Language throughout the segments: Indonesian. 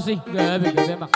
sih. Gabi mak.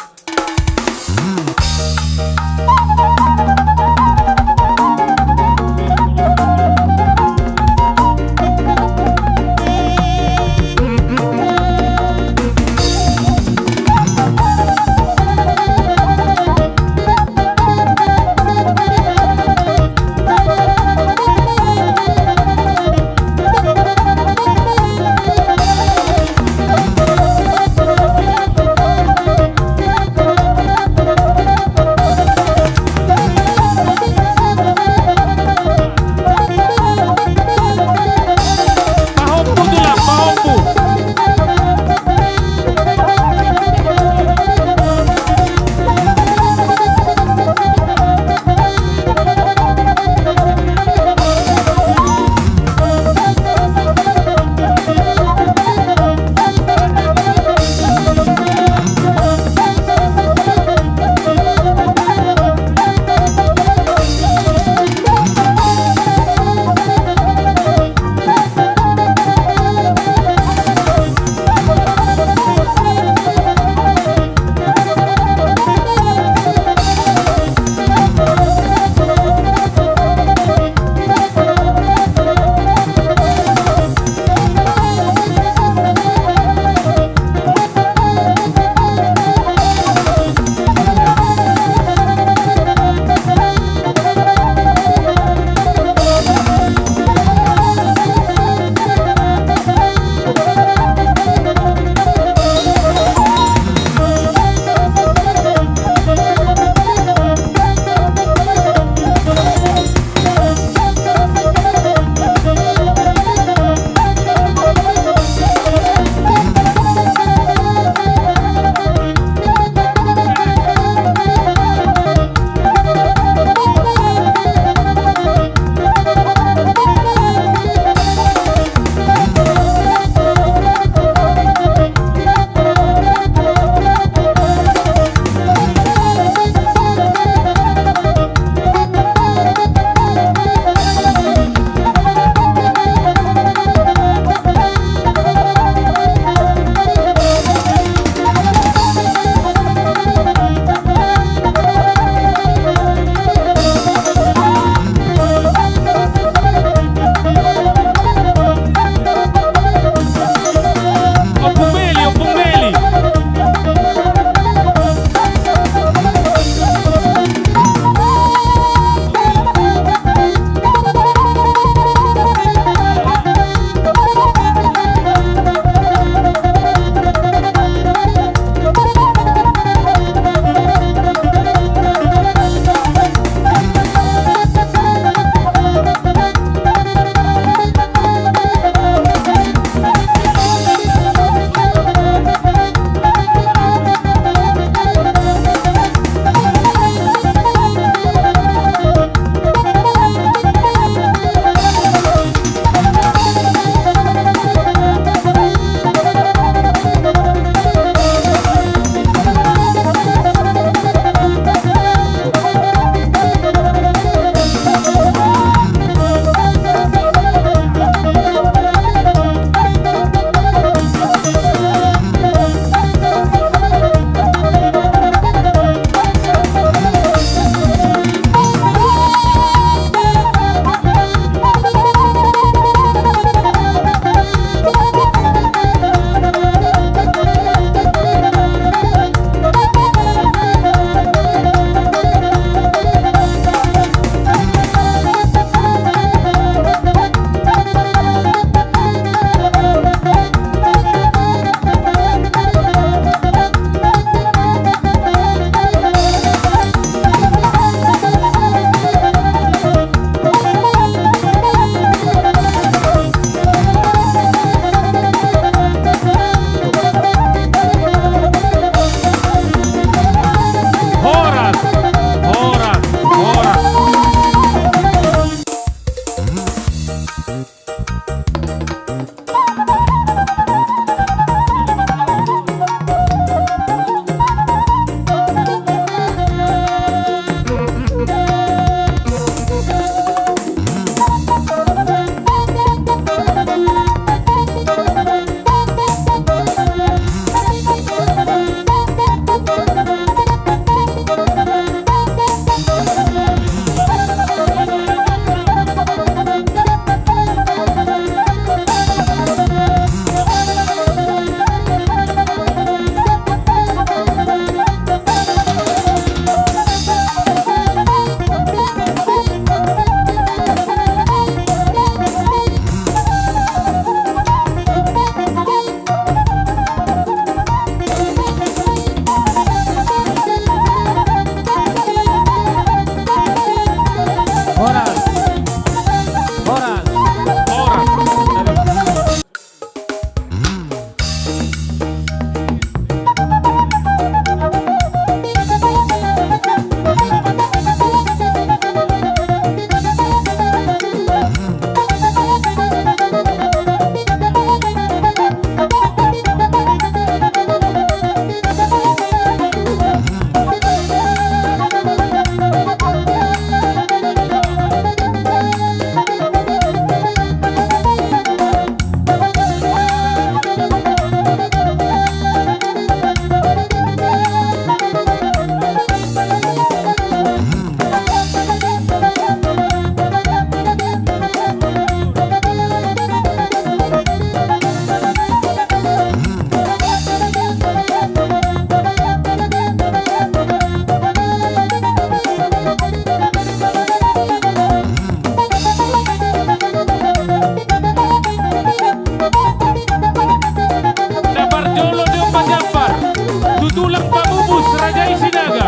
tulang pamubus Raja Isinaga,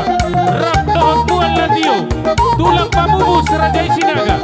rap dohot buan latio, tulang pamubus Raja Isinaga.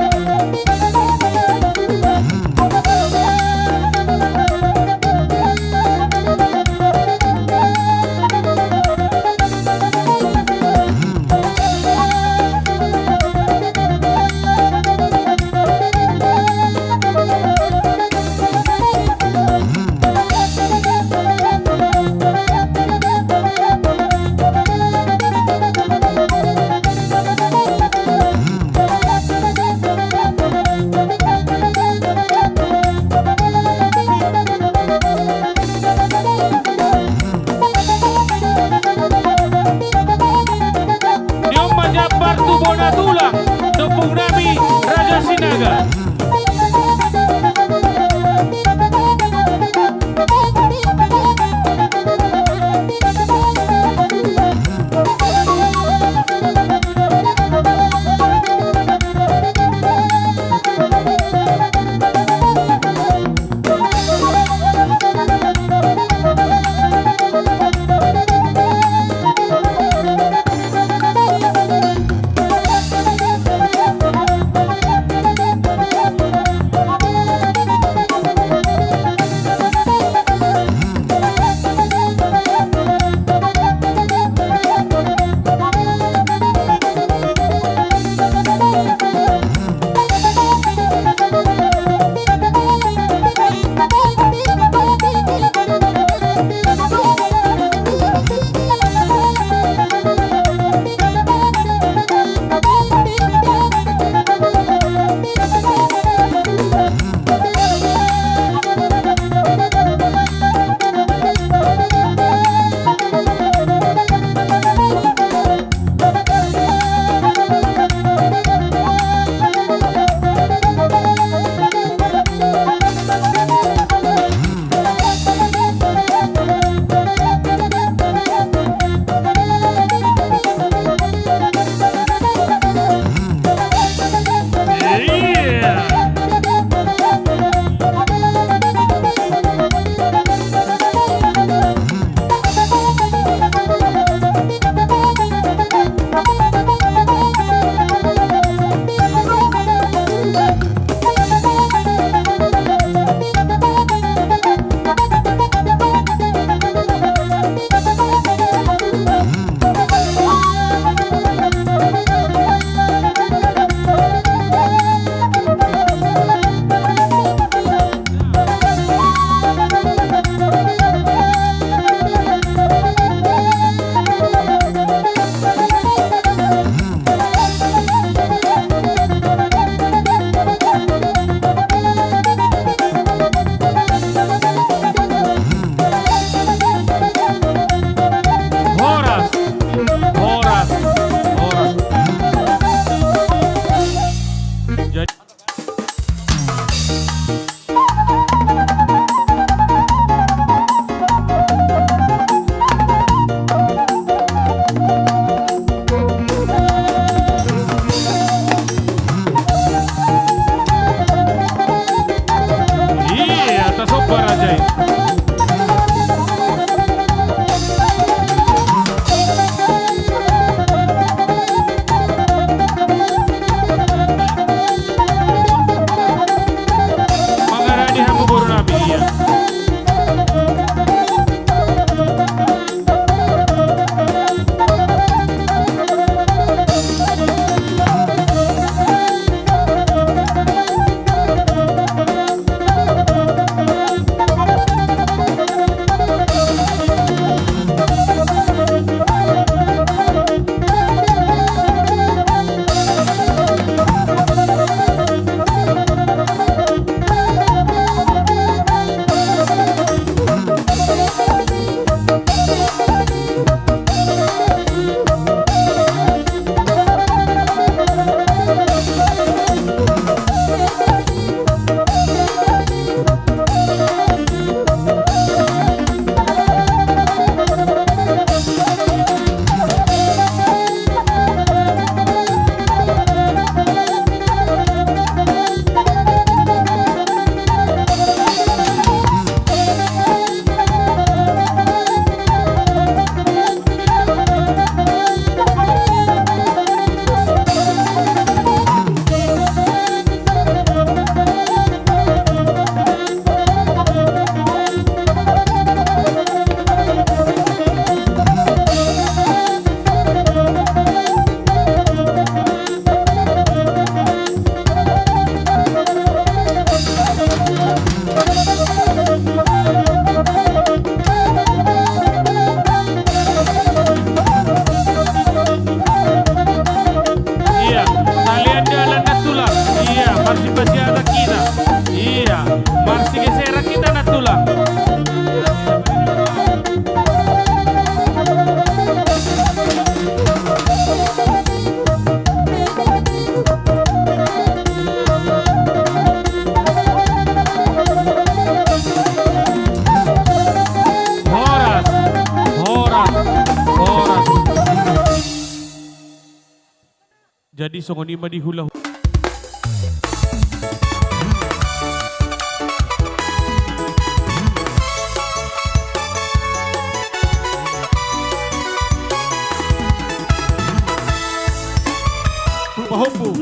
Jadi songonima di hula.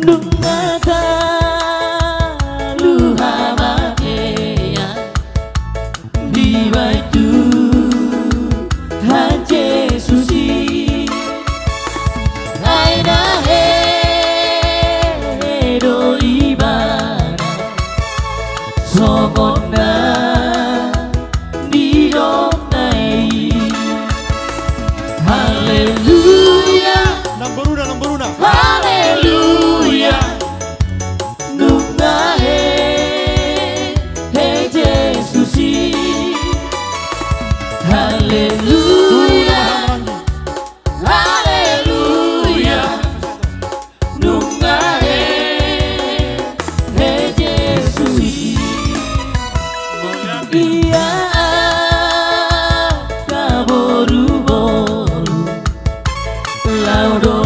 Nungata luhamakeya di baitu haje susi aina he do ibana sogona di domnai haleluya Namboruna haleluya nunga he Jesusi haleluya haleluya nunga he Jesusi dia kaboru-boru laudo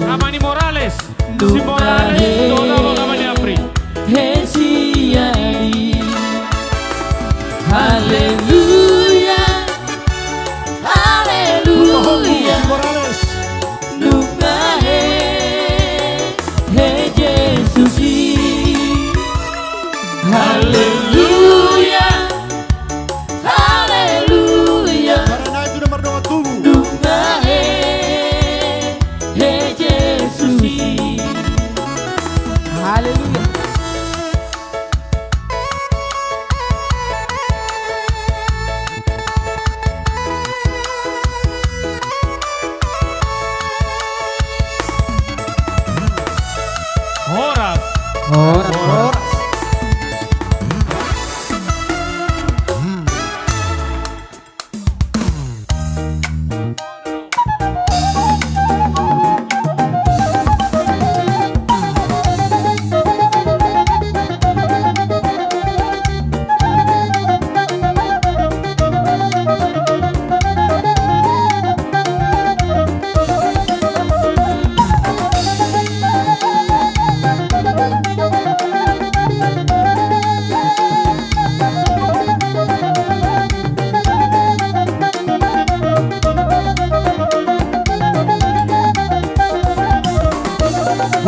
Amani Morales, si Morales, todo lo que apri. Haleluya, haleluya, nunca he Yesus. Haleluya, haleluya, Karena itu nomor 2 tubuh. nunca he Yesus. Haleluya. Horas.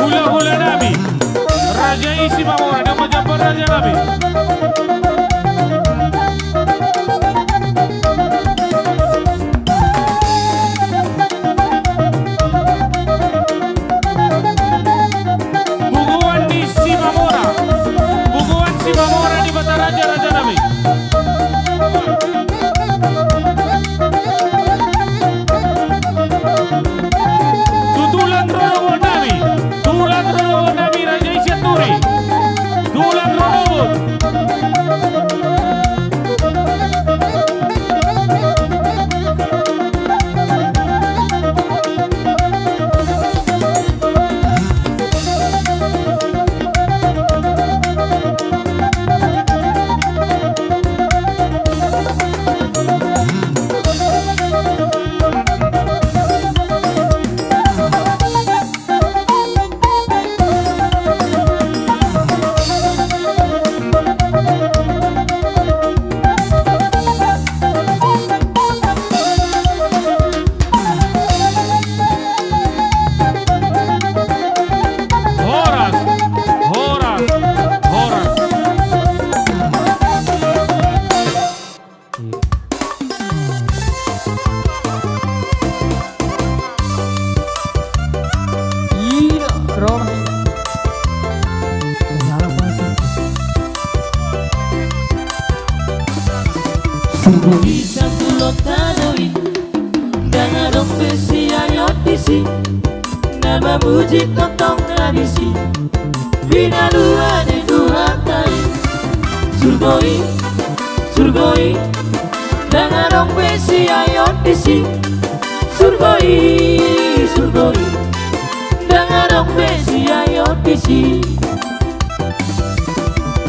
Hula-hula Nabi, Raja Isi Mamora, nama jabat Raja Nabi. Buguan di Si Mamora, buguan Si Mamora di Bata Raja Raja Nabi. Tutulan Robo Nabi, Tulan Robo Nabi Raja Isi Aturi, Tulan Robo. Horas, horas, horas. Iya, Roma. Bisa tulot tanoi dengan dompesi ayot disi nama muji totong nabisi bina dua di dua kali surgoi surgoi dengan dompesi ayot disi surgoi surgoi dengan dompesi ayot disi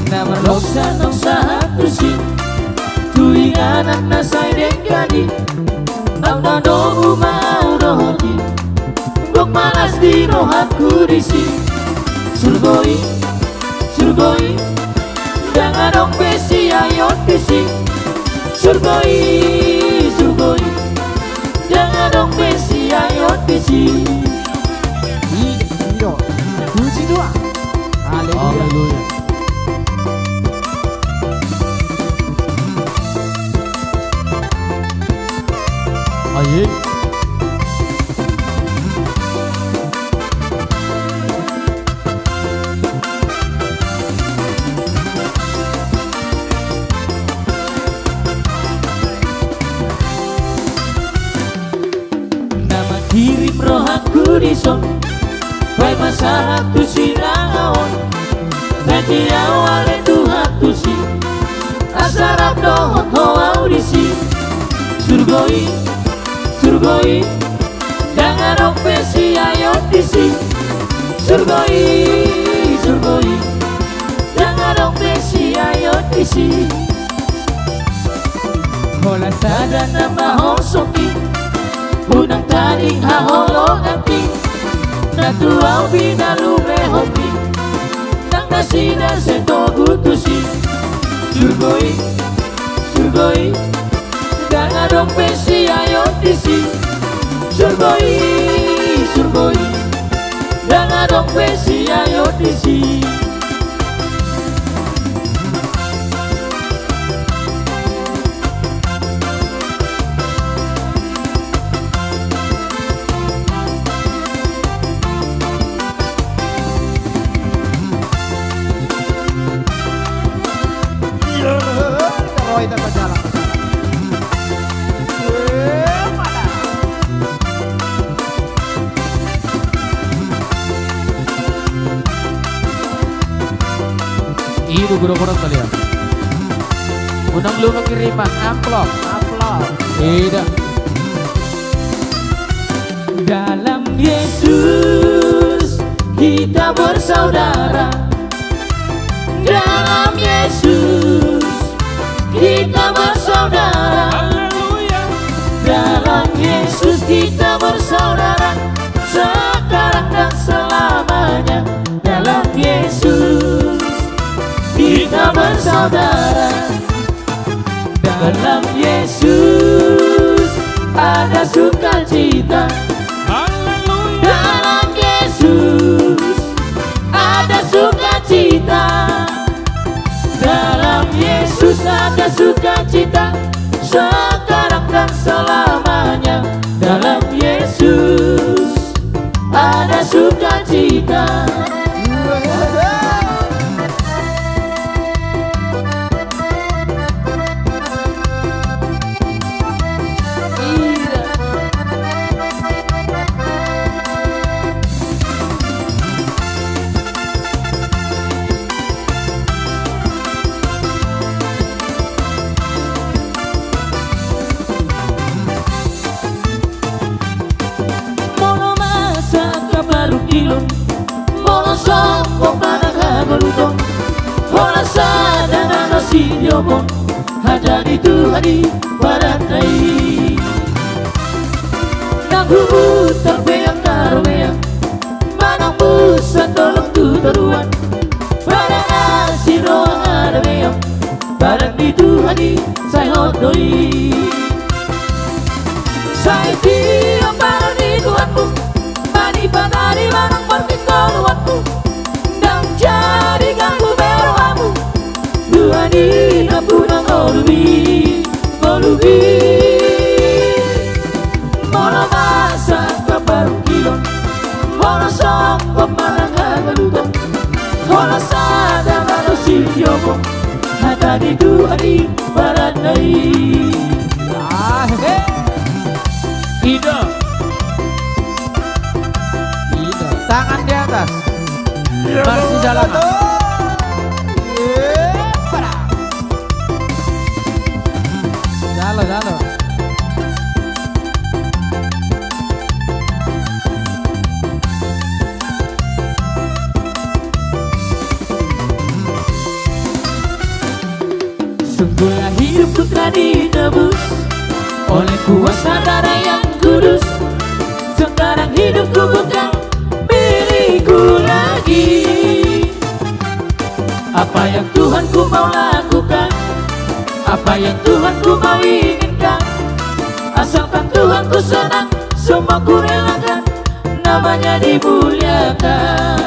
nama dosa dosa anak na say dengkani ang nado umau rohoti bok malas di rohatku disi surgoi surgoi jangan dong besi ayot disi surgoi surgoi jangan dong besi ayot disi Iyo, puji doa. Haleluya. Aye. nama kirim rohaku di son baik masalah tu sinaon nanti awal Tuhan tu si asarap dohot hoa audisi surgoi surgoi jangan opesi ayot disi surgoi surgoi jangan opesi ayot disi hola sada nama hosoki unang taning haholong anting natuaw binalume hopi nang nasina sento gutusi surgoi surgoi jangan dong besi ayot disi surgoi surgoi jangan dong besi ayot disi Roy dan berjalan. Itu guru-guru kalian. Unang lunang kiriman amplop. Tidak. dalam Yesus kita bersaudara dalam Yesus kita bersaudara Haleluya. dalam Yesus kita bersaudara sekarang dan selamanya dalam Yesus kita bersaudara dalam Yesus ada sukacita Haleluya. dalam Yesus ada sukacita dalam Yesus ada sukacita sekarang dan selamanya dalam Yesus ada sukacita ilong Mono sopo panang luto Mono sada nano sinyomo Hadani Tuhani paranai Nagutang beyang karomeyang Manang busan tolong tuturuan Parang asiro ang arameyang Parang di Tuhani say hotdoi Say tiyo parang di Tuhanmu Panipatari manang perpikoluanmu Dan jadikanku beroamu Tuhani napunang olubi Olubi Mono masak kaparung kilon Mono songkok manang hagaluto Mono sada mano sinyomo Hatani Tuhani paranai Ida. Tangan di atas. Masih jalan. Jalan. Sungguhlah hidupku telah ditebus oleh kuasa darah yang kudus. Sekarang hidupku bukan milikku lagi. Apa yang Tuhan ku mau lakukan, apa yang Tuhan ku mau inginkan, asalkan Tuhan ku senang, semua ku relakan, namanya dimuliakan.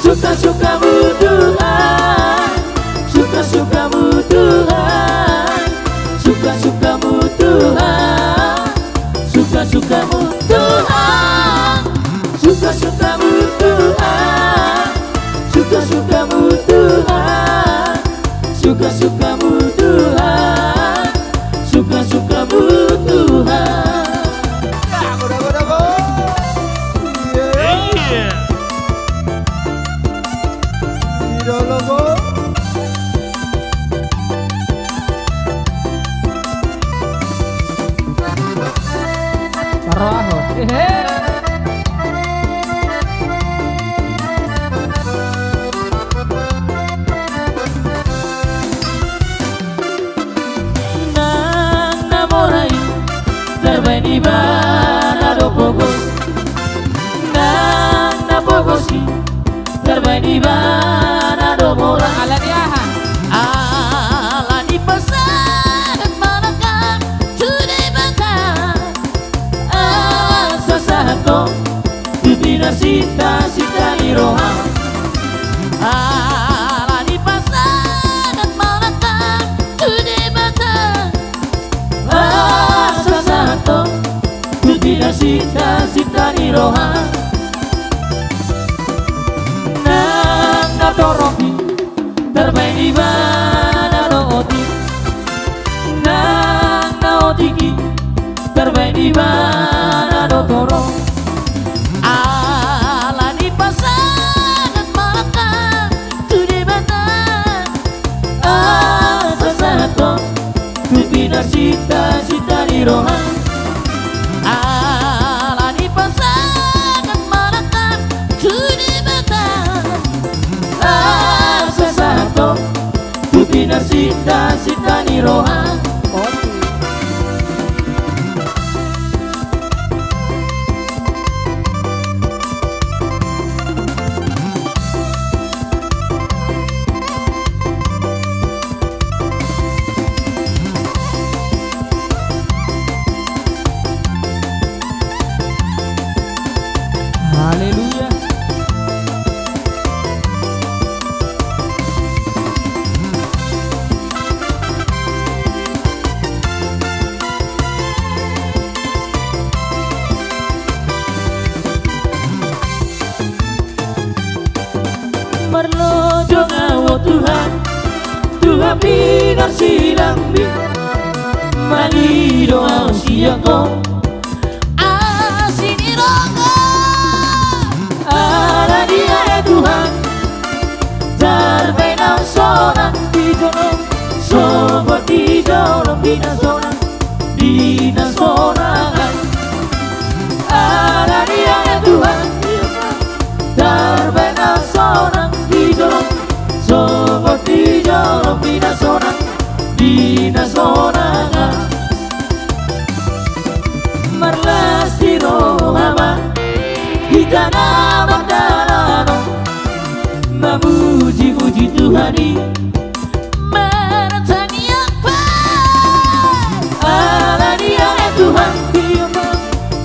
Suka-sukamu Tuhan, suka-sukamu Tuhan, suka-sukamu Tuhan, suka-sukamu Tuhan, suka-sukamu Tuhan, suka-sukamu Tuhan, suka-sukamu Tuhan, suka-sukamu Tuhan. Iya. Karo ahon. Nang namorai terbaik di mana do pogos, nang napogosi terbaik di mana do mola. Ala diahan. Ala di pasangan manakan today bakal asa sahato tubina sita iroha. Ala di pasangan manakan today bakal asa sahato tubina sita iroha. Nang nadoroki terbaik di mana naoti, nang naotiki terbaik di mana dotoro. Ala di pasangan makan tu di batang asa sato tu bina sita di rohan. Ala di pasangan makan tu di batang asa sato tu bina sita di rohan. Haleluya. Merlojo ngawo Tuhan, Tuhan binar silang bin mali doa siako asini rogo. Ada dia ya Tuhan, terbenam sonang di dalam sobat di dalam bina sonangan. Ada dia ya Tuhan, terbenam sonang di dalam sobat di dalam bina sonangan. Merlas di rohama di tanah Magdalano, memuji-muji Tuhani merentangi apa. Ala dia ya Tuhan,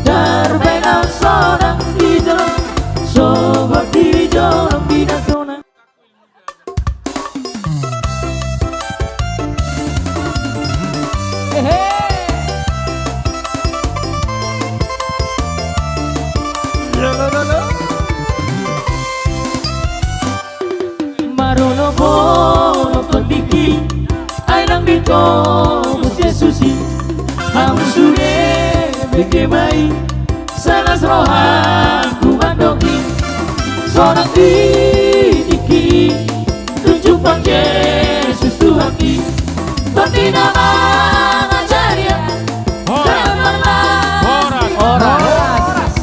terbenam sonang di dalam sobat di dalam bina sonang. Marono bono kondiki ay lang dito mus Yesusi hamusune bekemai sanas rohan kumandoki sonang iki tunjuk pang Yesus Tuhaki tapi nama ngajaria Horas.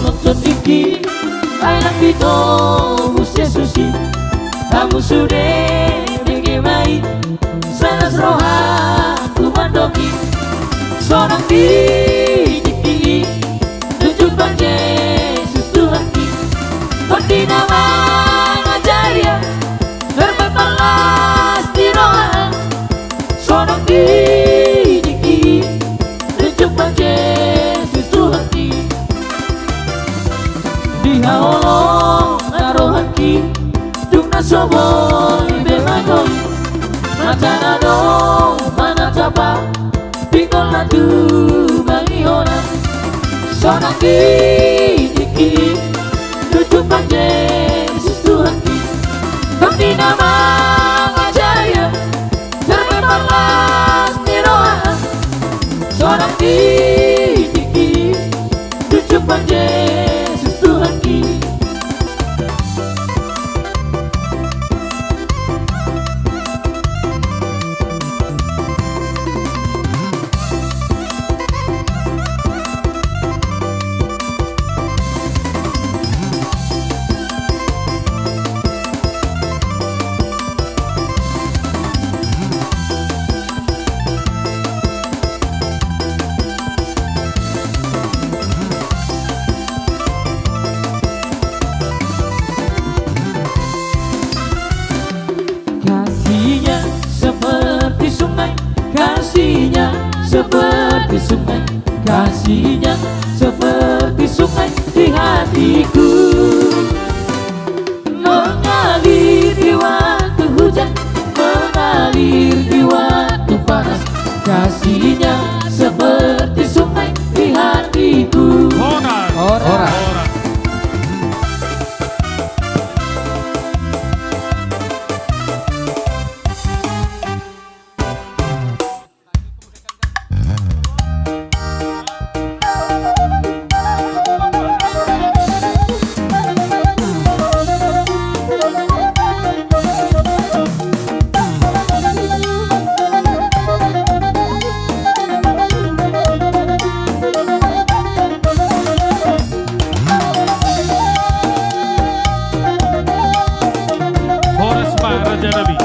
nonton iki anak pito musia susi kamu sudah bagaimana sanas roha kumandoki seorang diki tunjuk bang Yesus Tuhan ki Bagi nama ngajaria berbalas di roha seorang diki tunjuk bang Yesus Tuhan ki dihaolo narohan ki dukna soboi belagoi matanado manatapa pikol latu bagi orang seorang diki tunjuk bang Yesus Tuhan ki Bagi nama ngajaya terbalas di roha seorang diki tunjuk bang Yesus Tuhan ki Kasihnya seperti sungai, kasihnya seperti sungai, kasihnya seperti sungai di hatiku mengalir di waktu hujan, mengalir di waktu panas. Kasihnya seperti sungai di hatiku. Ora. Horas Pak Raja Nabi.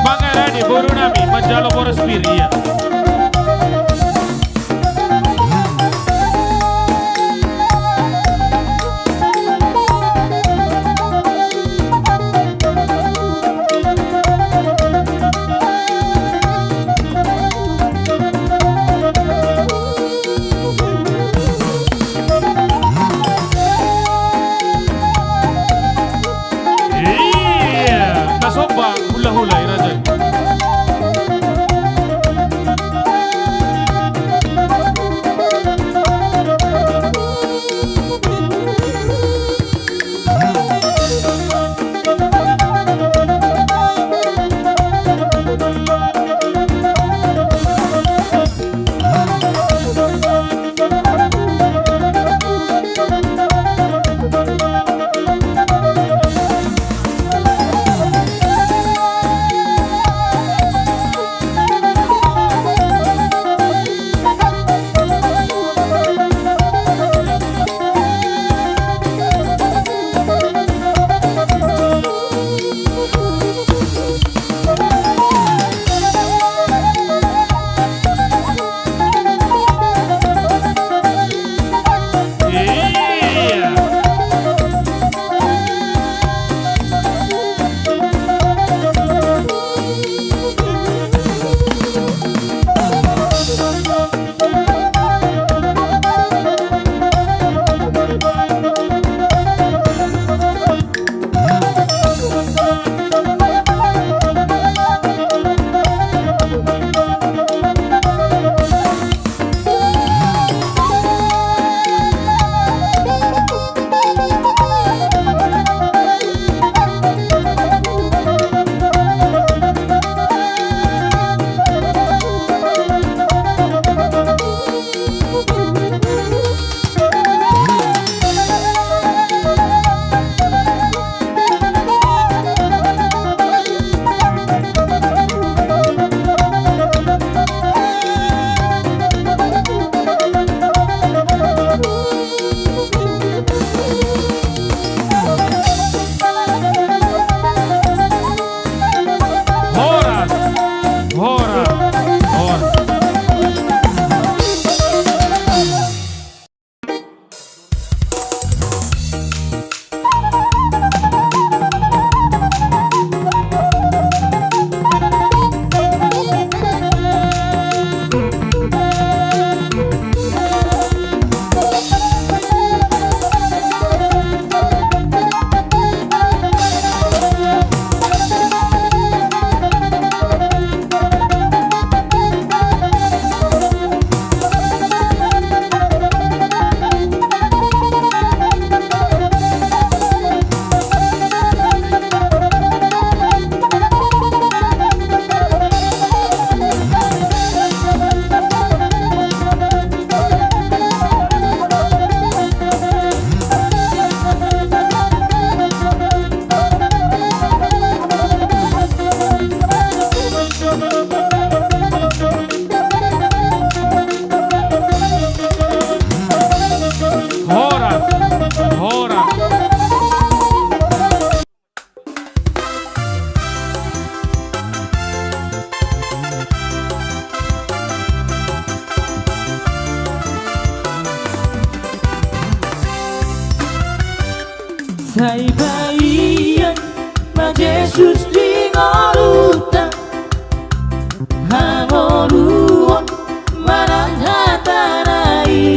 Pangerani Boru Nabi Manjalo Boros Piria. Iya, kasoba hula-hula Raja. Sai bayan ma Jesus di ngoluta Hangoluon marang hatarai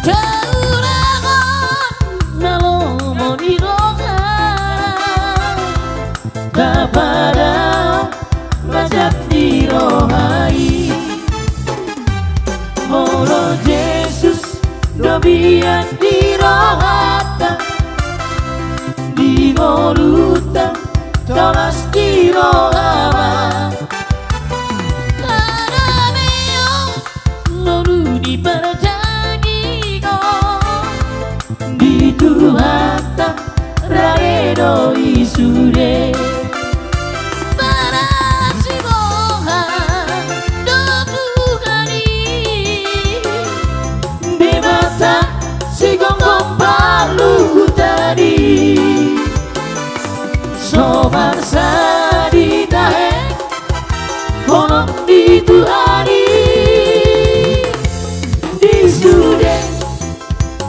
Tauragon nalomo di roga Kapada majak di rohai Molo Jesus dobian di rohata Di ngoluta tolas di rohama di perjanjian di Tuhata raedo isude para siboha do Tuhani di mata si gonggong palu tadi sobar sadi tahe honong di Tuhani sude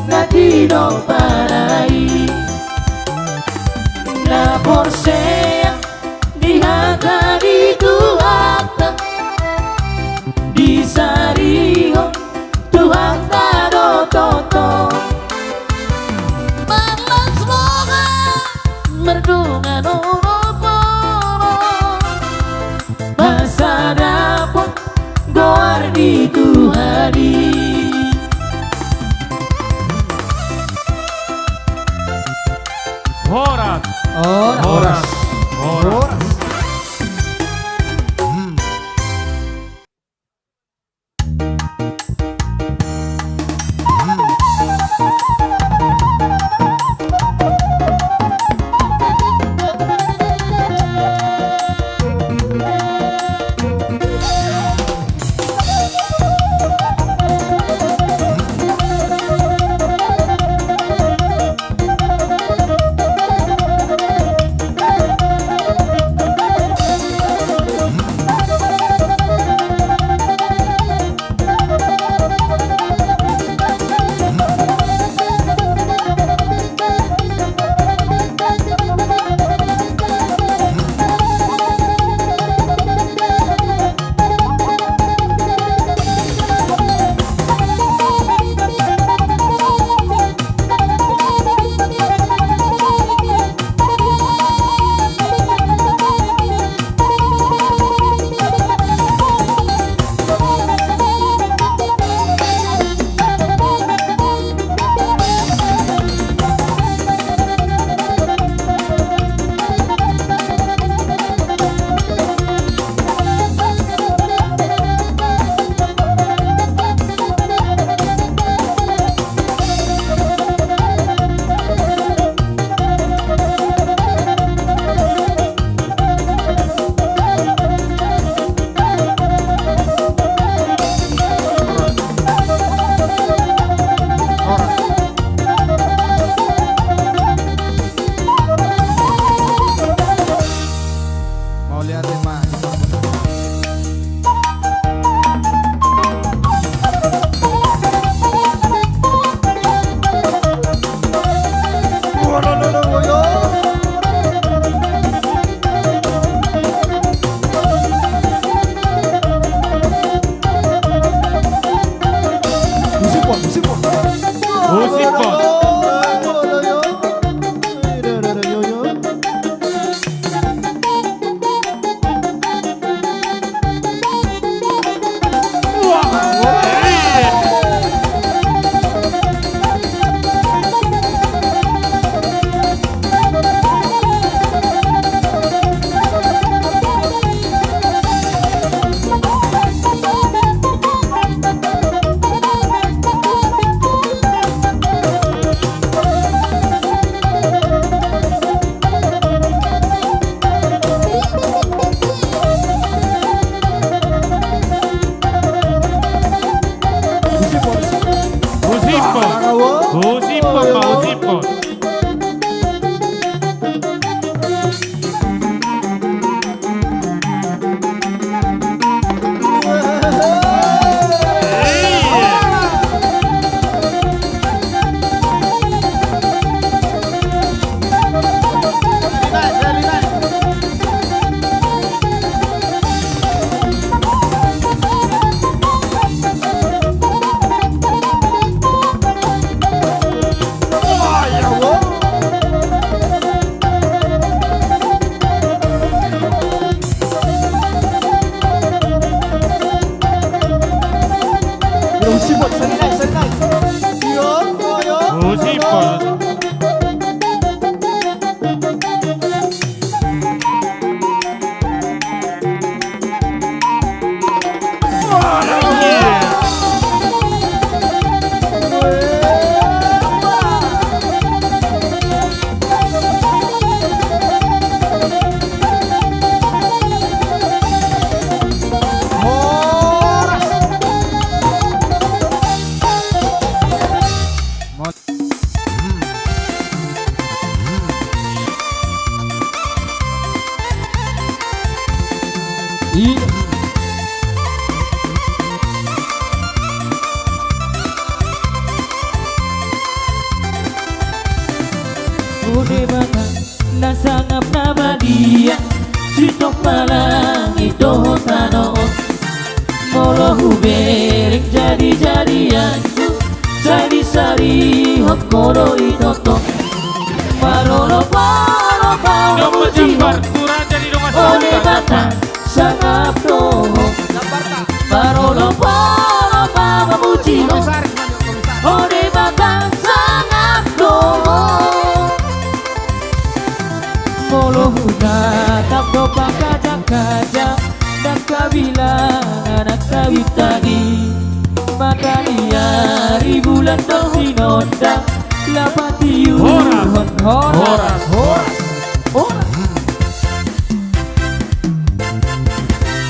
nati no parai na porsea di hata di Tuhata di sariho Tuhata do toto balas moga merdunga no masa dapat goar di Tuhani Horas. Horas. Horas. Ude batang nasangap nabadia sitok palangi doho tanoon molo huberek jadi-jadianku jadi sari hot koro itoto parolo paro paro Dong jambar kurang jadi dong Ude batang sangap doho parolo paro paro mujiho Ude batang sangap doho Molo huna takdo pakajak-kajak dan kabilang anak kawitani makania ribulan tersinonda lapati Horas. horas horas horas